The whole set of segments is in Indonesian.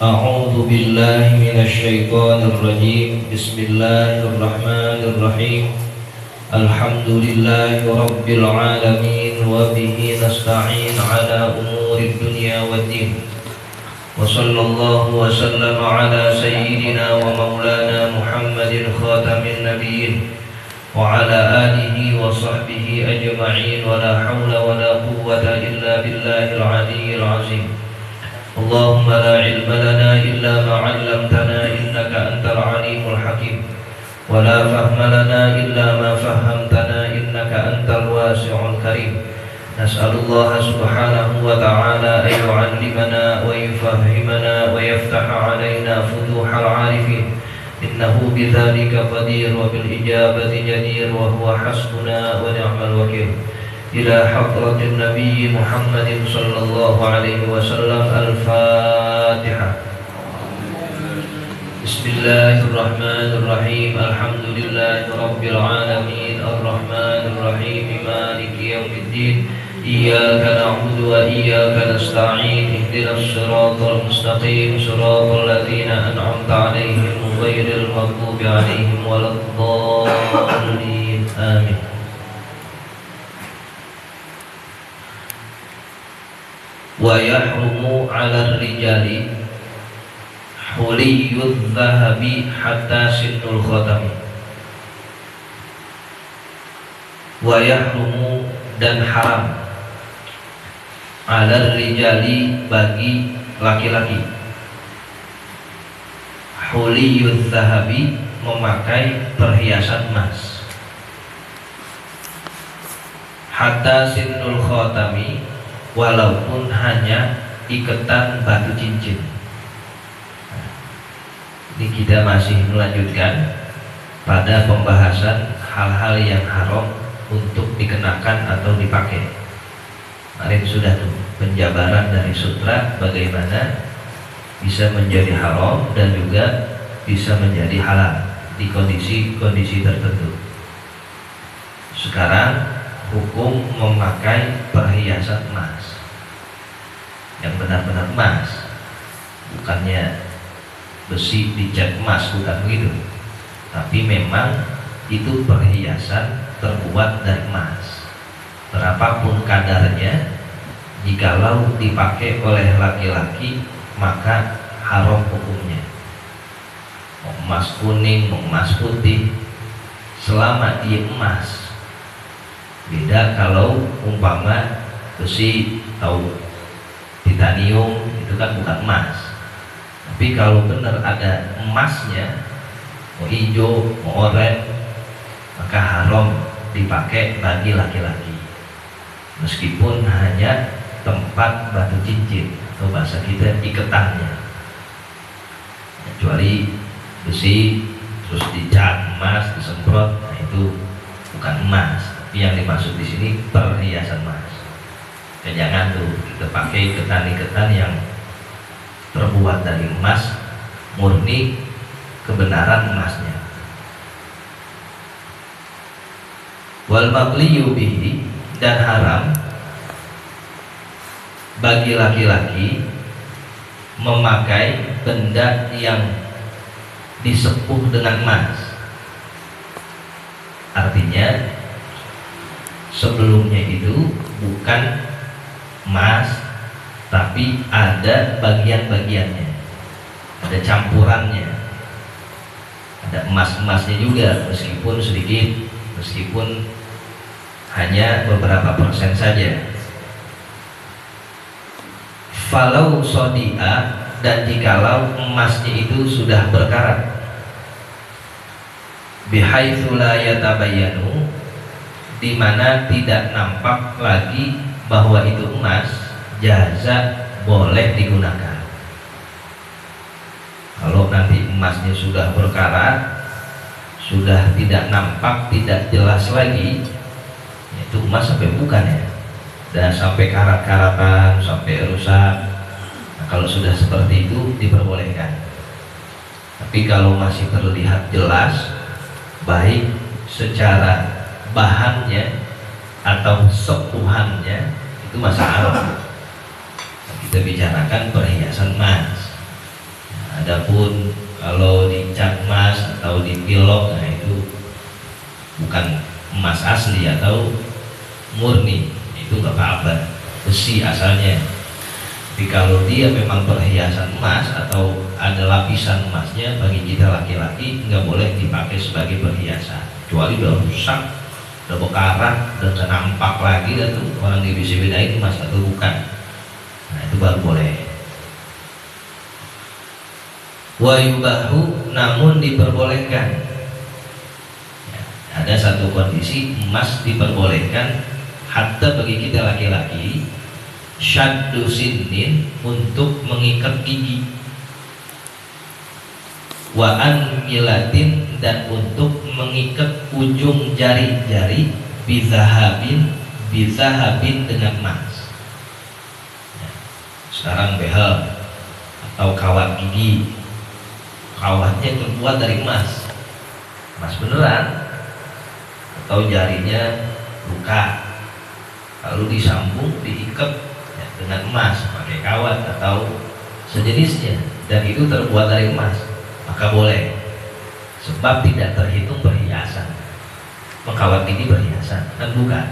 أعوذ بالله من الشيطان الرجيم. بسم الله الرحمن الرحيم. الحمد لله رب العالمين، وبه نستعين على أمور الدنيا والدين، وصلى الله وسلم على سيدنا ومولانا محمد خاتم النبيين وعلى آله وصحبه أجمعين، ولا حول ولا قوة إلا بالله العلي العظيم. اللهم لا علم لنا إلا ما علمتنا إنك أنت العليم الحكيم، ولا فهم لنا إلا ما فهمتنا إنك أنت الواسع الكريم. نسأل الله سبحانه وتعالى أن يعلمنا ويفهمنا ويفتح علينا فتوح العارفين، إنه بذلك قدير وبالإجابة جدير، وهو حسبنا ونعم الوكيل. إلى حضرة النبي محمد صلى الله عليه وسلم. الفاتحة. بسم الله الرحمن الرحيم. الحمد لله رب العالمين، الرحمن الرحيم، مالك يوم الدين. إياك نعبد وإياك نستعين. اهدنا الصراط المستقيم، صراط الذين أنعمت عليهم غير المغضوب عليهم ولا الضالين. آمين. ويحرم على الرجال حلي الذهب حتى سن الختم. ويحرم dan haram ala rijali bagi laki-laki huliyul zahabi memakai perhiasan emas hatta sinul khatami walaupun hanya iketan batu cincin. Ini kita masih melanjutkan pada pembahasan hal-hal yang haram untuk dikenakan atau dipakai. Kemarin sudah tuh penjabaran dari sutra bagaimana bisa menjadi haram dan juga bisa menjadi halal di kondisi-kondisi tertentu. Sekarang hukum memakai perhiasan emas yang benar-benar emas, bukannya besi dicat emas, bukan begitu, tapi memang itu perhiasan terbuat dari emas. Berapapun kadarnya, jikalau dipakai oleh laki-laki maka haram hukumnya. Mau emas kuning, mau emas putih, selama dia emas. Beda kalau umpama besi atau titanium, itu kan bukan emas. Tapi kalau benar ada emasnya, mau hijau, mau oranye, maka haram dipakai bagi laki-laki, meskipun hanya tempat batu cincin atau bahasa kita iketannya. Kecuali besi terus dicat emas, disemprot, nah itu bukan emas. Yang dimaksud di sini perhiasan emas. Dan jangan tuh kita pakai iketan-iketan yang terbuat dari emas murni, kebenaran emasnya. Wal maqliyu bihi, dan haram bagi laki-laki memakai benda yang disepuh dengan emas. Artinya sebelumnya itu bukan emas, tapi ada bagian-bagiannya, ada campurannya, ada emas-emasnya juga, meskipun sedikit, meskipun hanya beberapa persen saja. Falau sodi'a, dan jikalau emasnya itu sudah berkarat, bihaitsu la yatabayyanu, di mana tidak nampak lagi bahwa itu emas, jaza, boleh digunakan. Kalau nanti emasnya sudah berkarat, sudah tidak nampak, tidak jelas lagi, itu emas sampai bukan ya, dan sampai karat-karatan, sampai rusak. Nah, kalau sudah seperti itu diperbolehkan. Tapi kalau masih terlihat jelas, baik secara bahannya atau sepuhannya, itu masalah. Kita bicarakan perhiasan emas. Adapun kalau dicat emas atau dipilok, nah itu bukan emas asli atau murni, itu nggak apa-apa, besi asalnya. Tapi kalau dia memang perhiasan emas atau ada lapisan emasnya, bagi kita laki-laki nggak boleh dipakai sebagai perhiasan, kecuali udah rusak, udah bekarat, udah nampak lagi, dan tuh orang bisa bedain emas atau bukan. Nah itu baru boleh. Wa yubahu, namun diperbolehkan. Ya, ada satu kondisi emas diperbolehkan hatta bagi kita laki-laki, syaddu sinin, untuk mengikat gigi, wa an milatin, dan untuk mengikat ujung jari-jari, bizahabin dengan emas. Ya, sekarang behel atau kawat gigi, kawatnya terbuat dari emas beneran, atau jarinya luka, lalu disambung, diikat ya, dengan emas pakai kawat atau sejenisnya, dan itu terbuat dari emas, maka boleh, sebab tidak terhitung perhiasan. Kawat gigi perhiasan kan bukan.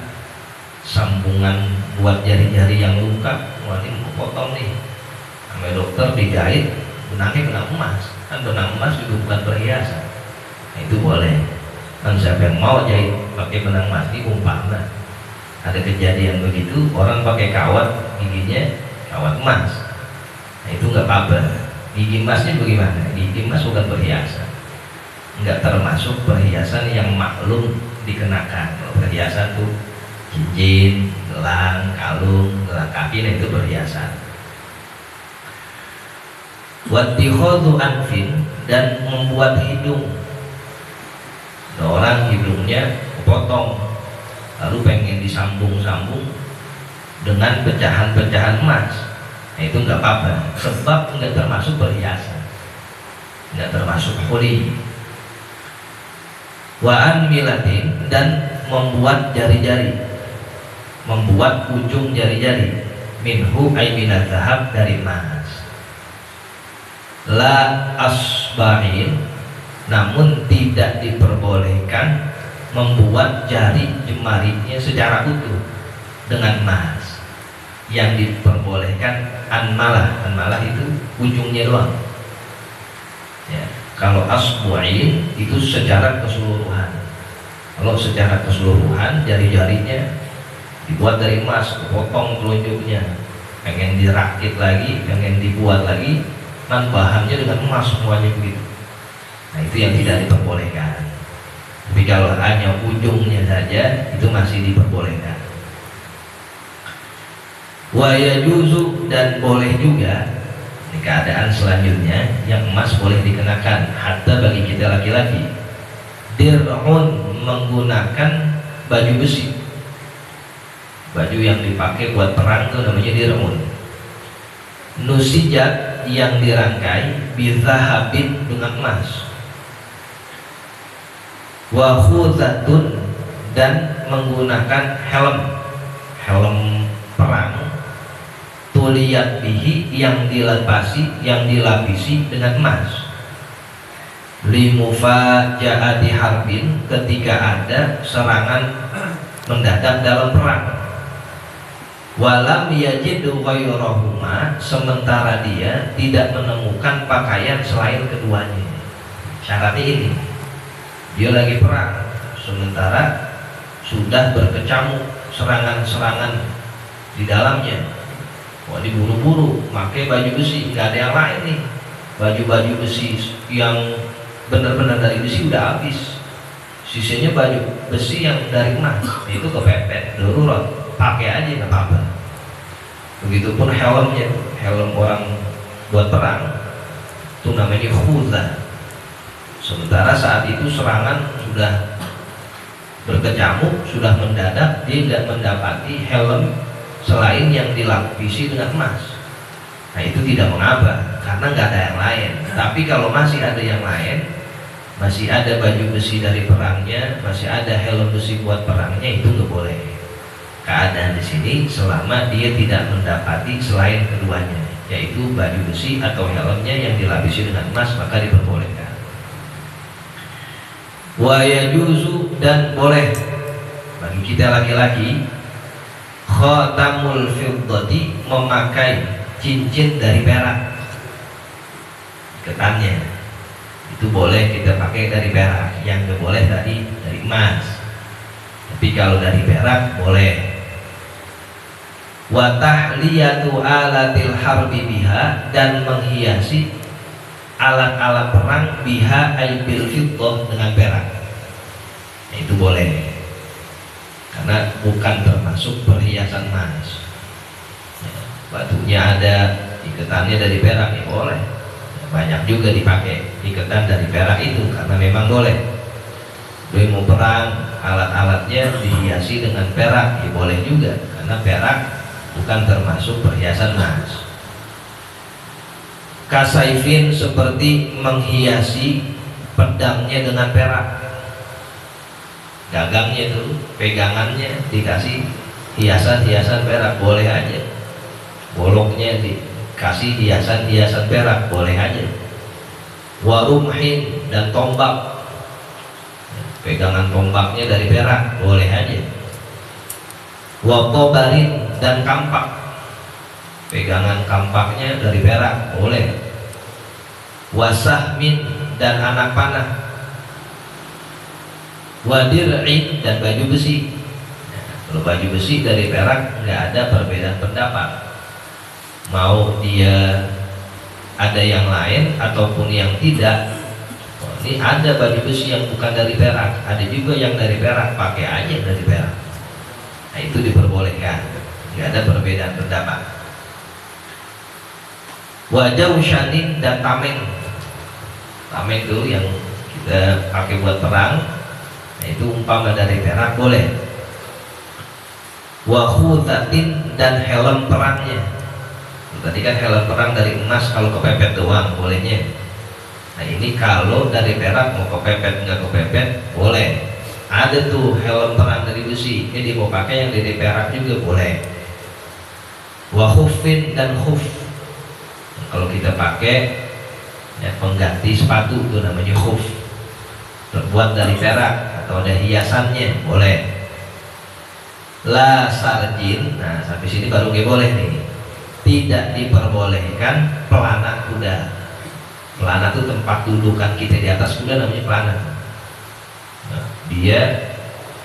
Sambungan buat jari-jari yang luka, wah ini mau potong nih, sampai dokter dijahit, benangnya benang emas, kan benang emas juga bukan perhiasan. Nah, itu boleh. Kan siapa yang mau jahit pakai benang emas, ini umpama ada kejadian begitu, orang pakai kawat giginya kawat emas, nah itu nggak apa-apa. Gigi emasnya bagaimana? Gigi emas bukan perhiasan, nggak termasuk perhiasan yang maklum dikenakan. Kalau perhiasan tuh cincin, gelang, kalung, gelang kaki, nah itu perhiasan. Wattikhadhu anfin, dan membuat hidung. Ada orang hidungnya kepotong, lalu pengen disambung-sambung dengan pecahan-pecahan emas, nah itu nggak apa-apa, sebab nggak termasuk perhiasan, nggak termasuk huli. Wa an milatin, dan membuat jari-jari, membuat ujung jari-jari, minhu ay minaz zahab, dari emas. La asba'in, namun tidak diperbolehkan membuat jari jemarinya secara utuh dengan emas. Yang diperbolehkan anmalah itu ujungnya doang ya. Kalau asbu'in itu secara keseluruhan. Kalau secara keseluruhan jari-jarinya dibuat dari emas, potong telunjuknya, pengen dirakit lagi, pengen dibuat lagi, kan bahannya dengan emas semuanya begitu. Nah itu yang tidak diperbolehkan. Tapi kalau hanya ujungnya saja, itu masih diperbolehkan. Wa yajuzu, dan boleh juga, ini keadaan selanjutnya, yang emas boleh dikenakan hatta bagi kita laki-laki, dir'un, menggunakan baju besi. Baju yang dipakai buat perang itu namanya dir'un. Nusijat, yang dirangkai, bizahabin, dengan emas. Wa khuzatun, dan menggunakan helm perang, tuliyat bihi, yang dilapisi dengan emas. Limufajaati harbin, ketika ada serangan mendadak dalam perang. Walam yajidu ghairahuma, sementara dia tidak menemukan pakaian selain keduanya. Syaratnya ini, dia lagi perang, sementara sudah berkecamuk serangan-serangan di dalamnya. Wah, diburu-buru, pakai baju besi, nggak ada yang lain nih. Baju-baju besi yang benar-benar dari besi udah habis, sisanya baju besi yang dari emas, itu kepepet, darurat, pakai aja nggak apa-apa. Begitupun helmnya, helm orang buat perang, itu namanya khuzah. Sementara saat itu serangan sudah berkecamuk, sudah mendadak, dia tidak mendapati helm selain yang dilapisi dengan emas. Nah itu tidak mengapa, karena nggak ada yang lain. Tapi kalau masih ada yang lain, masih ada baju besi dari perangnya, masih ada helm besi buat perangnya, itu nggak boleh. Keadaan di sini selama dia tidak mendapati selain keduanya, yaitu yaitu baju besi atau helmnya yang dilapisi dengan emas, maka diperbolehkan. Wa yajuzu, dan boleh bagi kita laki-laki, khatamul fiddati, memakai cincin dari perak. Iketannya itu boleh kita pakai dari perak, yang nggak boleh dari emas. Tapi kalau dari perak boleh. Wa tahliyatu alatil harbi biha, dan menghiasi alat-alat perang biha ay bil fiddah, dengan perak. Nah, itu boleh, karena bukan termasuk perhiasan emas. Batunya ada, iketannya dari perak, ya boleh. Banyak juga dipakai iketan dari perak itu karena memang boleh. Dia mau perang, alat-alatnya dihiasi dengan perak, ya boleh juga, karena perak bukan termasuk perhiasan emas. Kasaifin, seperti menghiasi pedangnya dengan perak. Gagangnya itu, pegangannya dikasih hiasan-hiasan perak, boleh aja. Boloknya dikasih hiasan-hiasan perak, boleh aja. Warumhin, dan tombak, pegangan tombaknya dari perak, boleh aja. Wakobarin, dan kampak, pegangan kampaknya dari perak, boleh. Wasahmin, dan anak panah. Wadir'in, dan baju besi. Nah, kalau baju besi dari perak nggak ada perbedaan pendapat, mau dia ada yang lain ataupun yang tidak. Ini ada baju besi yang bukan dari perak, ada juga yang dari perak, pakai aja dari perak. Nah, itu diperbolehkan, nggak ada perbedaan pendapat. Wajah usyanin, dan tameng. Tameng itu yang kita pakai buat perang, nah itu umpama dari perak, boleh. Wakhutatin, dan helm perangnya. Tadi kan helm perang dari emas, kalau kepepet doang bolehnya. Nah ini kalau dari perak, mau kepepet nggak kepepet boleh. Ada tuh helm perang dari besi, ini mau pakai yang dari perak juga boleh. Wakhufin, dan khuf, kalau kita pakai ya, pengganti sepatu itu namanya khuf, terbuat dari perak atau ada hiasannya, boleh. La sarjin, nah sampai sini baru nggak boleh nih. Tidak diperbolehkan pelana kuda. Pelana itu tempat dudukan kita di atas kuda, namanya pelana. Nah, dia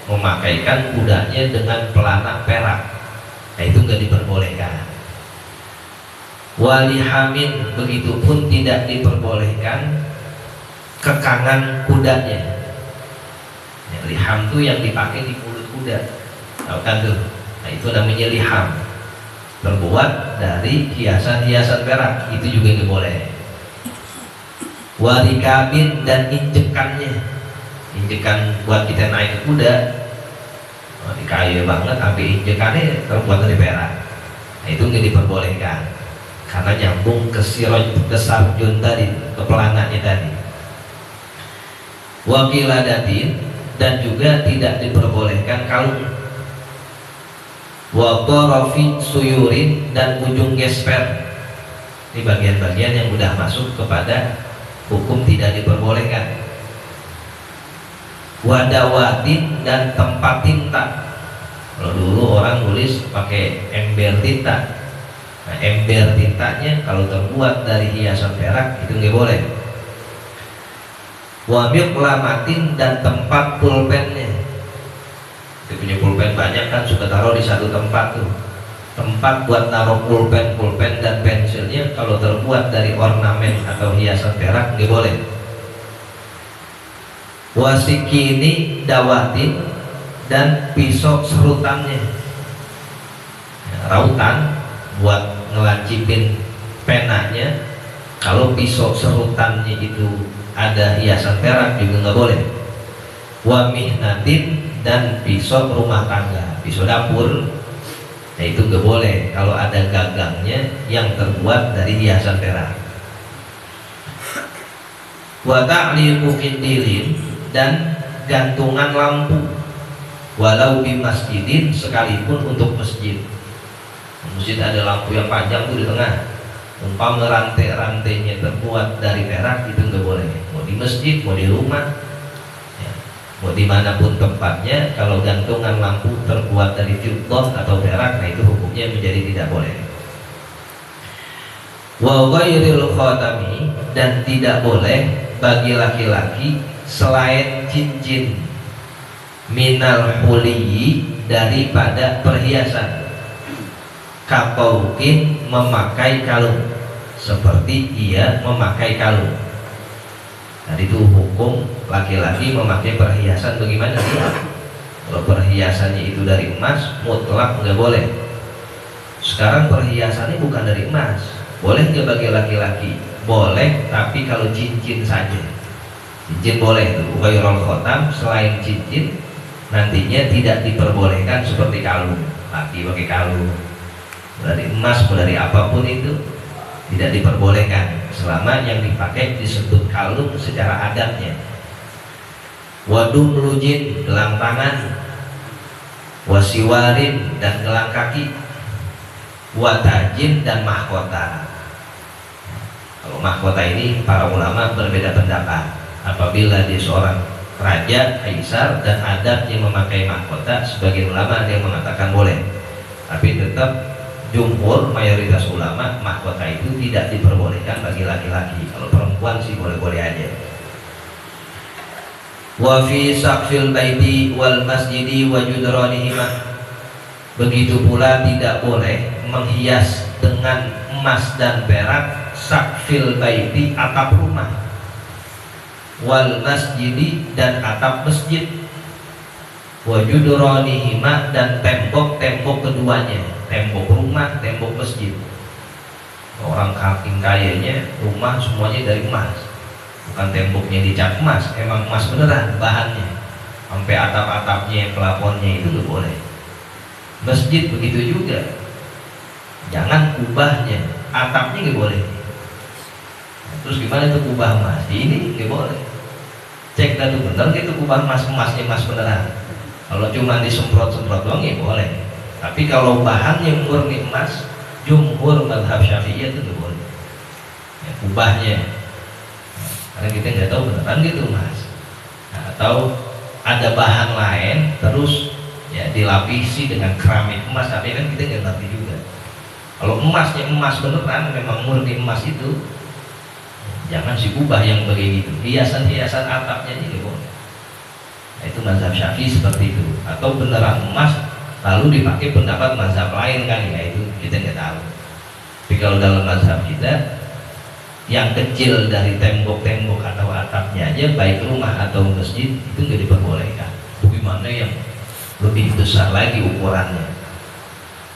memakaikan kudanya dengan pelana perak, nah itu nggak diperbolehkan. Walihamin, begitu pun tidak diperbolehkan kekangan kudanya. Ya, liham itu yang dipakai di mulut kuda, tahu kan tuh? Nah itu namanya liham, terbuat dari hiasan-hiasan perak, itu juga nggak boleh. Warikabin, dan injekannya, injekan buat kita naik kuda, dikaya banget, sampai injekannya terbuat dari perak, nah itu nggak diperbolehkan karena nyambung ke siroj, ke sarjun tadi, ke pelananya tadi. Wakiladatin, dan juga tidak diperbolehkan kalung. Wakorofi suyurin, dan ujung gesper. Ini bagian-bagian yang sudah masuk kepada hukum tidak diperbolehkan. Wadawatin, dan tempat tinta. Kalau dulu orang nulis pakai ember tinta, nah ember tintanya kalau terbuat dari hiasan perak itu nggak boleh. Wamiqlamatin, dan tempat pulpennya. Kita punya pulpen banyak kan, suka taruh di satu tempat tuh. Tempat buat naruh pulpen dan pensilnya kalau terbuat dari ornamen atau hiasan perak nggak boleh. Wasikini dawatin, dan pisau serutannya. Ya, rautan buat ngelancipin penanya, kalau pisau serutannya itu ada hiasan perak juga nggak boleh. Wamihnatin, dan pisau rumah tangga, pisau dapur, nah itu nggak boleh kalau ada gagangnya yang terbuat dari hiasan perak. Wa ta'liqu qindilin, dan gantungan lampu, walau di masjidin, sekalipun untuk masjid. Masjid ada lampu yang panjang tuh di tengah, Umpama rantai-rantainya terbuat dari perak, itu nggak boleh. Mau di masjid, mau di rumah, ya, mau dimanapun tempatnya, kalau gantungan lampu terbuat dari fiddah atau perak, nah itu hukumnya menjadi tidak boleh. Wa ghairil khatami, dan tidak boleh bagi laki-laki selain cincin, minal huliyi, daripada perhiasan, kapaukin, memakai kalung, seperti ia memakai kalung. Nah itu hukum laki-laki memakai perhiasan bagaimana sih? Kalau perhiasannya itu dari emas, mutlak nggak boleh. Sekarang perhiasannya bukan dari emas, boleh nggak bagi laki-laki? Boleh, tapi kalau cincin saja. Cincin boleh tuh, ghairul khatam, selain cincin nantinya tidak diperbolehkan seperti kalung. Laki pakai kalung dari emas atau dari apapun itu tidak diperbolehkan selama yang dipakai disebut kalung secara adatnya. Wadum lujin, gelang tangan, wasiwarin, dan gelang kaki, watajin, dan mahkota. Kalau mahkota ini para ulama berbeda pendapat. Apabila dia seorang raja, kaisar, dan adatnya memakai mahkota, sebagian ulama ada yang mengatakan boleh, tapi tetap jumhur mayoritas ulama mahkota itu tidak diperbolehkan bagi laki-laki. Kalau perempuan sih boleh-boleh aja. Wa fi saqfil baiti wal masjidi wa judranihima, begitu pula tidak boleh menghias dengan emas dan perak saqfil baiti, atap rumah, wal masjidi, dan atap masjid, wa judranihima, dan tembok-tembok keduanya, tembok rumah, tembok masjid. Orang kayanya rumah semuanya dari emas, bukan temboknya dicat emas, emang emas beneran bahannya, sampai atap-atapnya, pelafonnya itu nggak boleh. Masjid begitu juga, jangan kubahnya, atapnya nggak boleh. Terus gimana itu kubah emas? Ini nggak boleh. Cek dah tuh bener gitu kubah emas, emasnya emas beneran. Kalau cuma disemprot-semprot doang ya boleh. Tapi kalau bahannya murni emas, jumhur mazhab Syafi'iyah itu nggak boleh. Ya, kubahnya, karena kita nggak tahu beneran gitu emas. Nah, atau ada bahan lain terus ya dilapisi dengan keramik emas, tapi kan kita nggak ngerti juga. Kalau emasnya emas beneran, memang murni emas itu, jangan si kubah yang begitu, hiasan-hiasan atapnya ini boleh. Nah, itu mazhab Syafi'i seperti itu. Atau beneran emas lalu dipakai pendapat mazhab lain kan, ya itu kita nggak tahu. Tapi kalau dalam mazhab kita, yang kecil dari tembok-tembok atau atapnya aja, baik rumah atau masjid, itu nggak diperbolehkan. Bagaimana yang lebih besar lagi ukurannya?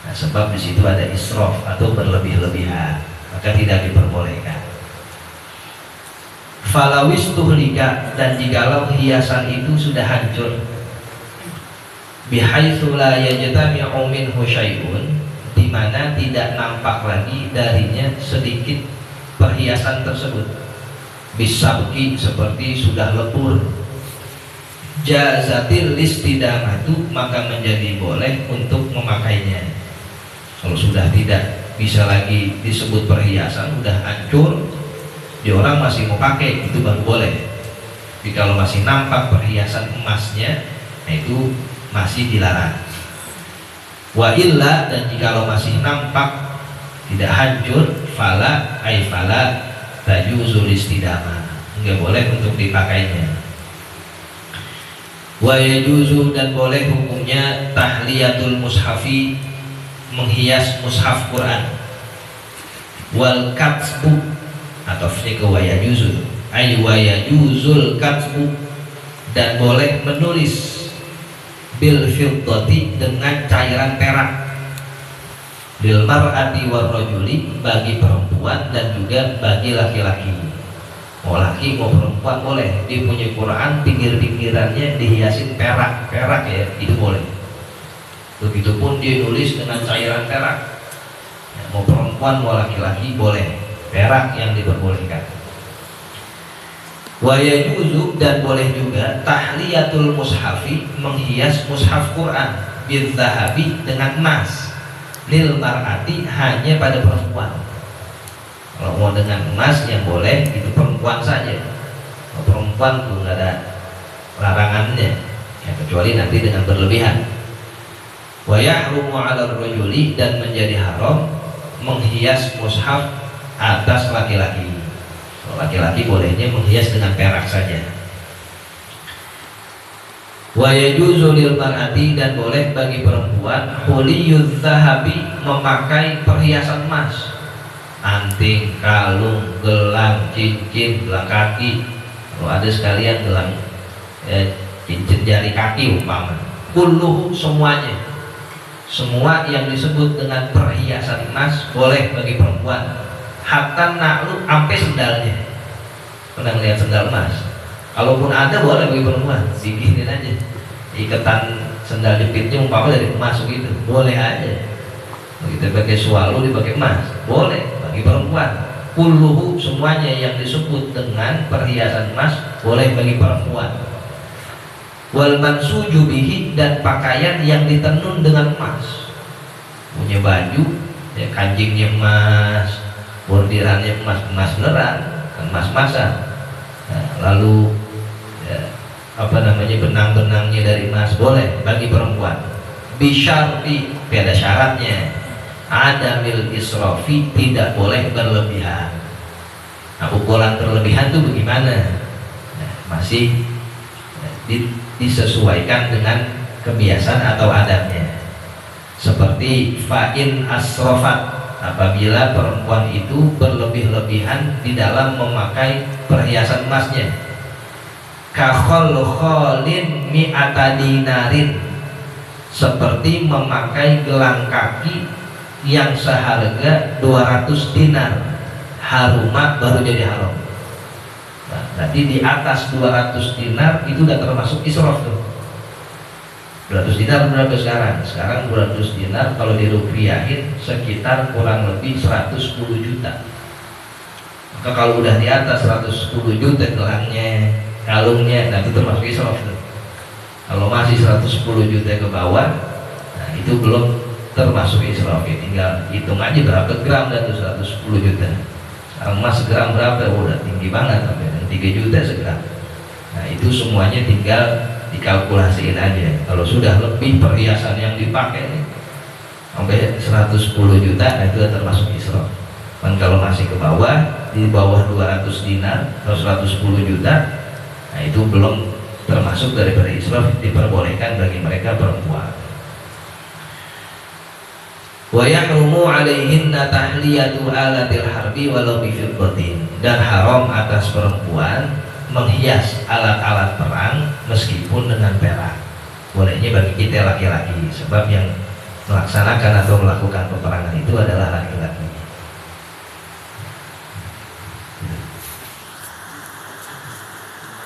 Nah, sebab di situ ada israf atau berlebih-lebihan, maka tidak diperbolehkan. Falawis tuhlika, dan jikalau hiasan itu sudah hancur, bihaitsu la yajtami'u minhu syai'un, di mana tidak nampak lagi darinya sedikit perhiasan tersebut, bisabki, seperti sudah lebur, jazatil istidamatu, maka menjadi boleh untuk memakainya. Kalau sudah tidak bisa lagi disebut perhiasan, sudah hancur, di orang masih mau pakai, itu baru boleh. Tapi kalau masih nampak perhiasan emasnya, nah itu masih dilarang. Wa illa, dan jikalau masih nampak tidak hancur, fala tajuzul istidamah, enggak boleh untuk dipakainya. Wa yajuzu, dan boleh hukumnya tahliyatul mushafi, menghias mushaf Quran, wal katsbu, atau ke wa yajuzu, ay wa yajuzul katsbu, dan boleh menulis bil fiddati, dengan cairan perak, bil mar'ati war rajuli, bagi perempuan dan juga bagi laki-laki. Mau laki mau perempuan boleh, dia punya Quran pinggir-pinggirannya dihiasin perak ya, itu boleh. Begitupun dia nulis dengan cairan perak, ya, mau perempuan mau laki-laki boleh, perak yang diperbolehkan. Wa yajuzu, dan boleh juga tahliyatul mushafi, menghias mushaf Quran, bil zahabi, dengan emas, lil mar'ati, hanya pada perempuan. mau dengan emas yang boleh itu perempuan saja. Perempuan tuh nggak ada larangannya ya, kecuali nanti dengan berlebihan. Wa yahrumu 'ala rajuli, dan menjadi haram menghias mushaf atas laki-laki. Laki-laki bolehnya menghias dengan perak saja. Wa yajuzu lil mar'ati, dan boleh bagi perempuan huliyudz zahabi, memakai perhiasan emas, anting, kalung, gelang, cincin, gelang kaki. Kalau ada sekalian gelang cincin jari kaki umpama, kulluhu, semuanya, semua yang disebut dengan perhiasan emas boleh bagi perempuan. Hatta na'lu, sampai sendalnya. Pernah lihat sendal emas? Kalaupun ada boleh bagi perempuan, diginin aja, ikatan sendal jepitnya umpama dari emas gitu, boleh aja. Begitu pakai swalu dipakai emas, boleh bagi perempuan. Kulluhu, semuanya yang disebut dengan perhiasan emas boleh bagi perempuan. Wal mansuju bihi, dan pakaian yang ditenun dengan emas, punya baju ya, kancingnya emas, bordirannya emas, emas beneran, emas-emasan. Nah, lalu ya, benang-benangnya dari emas boleh bagi perempuan. Bisyarti, ada syaratnya, ada mil israfi, tidak boleh berlebihan. Nah, ukuran berlebihan itu bagaimana? Nah, masih disesuaikan dengan kebiasaan atau adatnya. Seperti fa'in asrofat, apabila perempuan itu berlebih-lebihan di dalam memakai perhiasan emasnya. Kakholin mi'ata dinarin, seperti memakai gelang kaki yang seharga 200 dinar, harumat, baru jadi haram. Nah, berarti di atas 200 dinar itu udah termasuk israf tuh. 200 dinar berapa sekarang? Sekarang 200 dinar kalau dirupiahin sekitar kurang lebih 110 juta. Maka kalau udah di atas 110 juta gelangnya, kalungnya, nah itu termasuk israf tuh. Kalau masih 110 juta ke bawah, nah itu belum termasuk israf. Ya, tinggal hitung aja berapa gram dan 110 juta. Sekarang emas segram berapa? Udah tinggi banget, sampai 3 juta segram. Nah itu semuanya tinggal dikalkulasiin aja. Kalau sudah lebih perhiasan yang dipakai nih, sampai 110 juta, nah itu termasuk israf. Dan kalau masih ke bawah, di bawah 200 dinar atau 110 juta, nah itu belum termasuk daripada israf, diperbolehkan bagi mereka perempuan. Wa yahrumu 'alaihinna tahliyatu alatil harbi walau bi fiddatin, dan haram atas perempuan menghias alat-alat perang meskipun dengan perak. Bolehnya bagi kita laki-laki, sebab yang melaksanakan atau melakukan peperangan itu adalah laki-laki.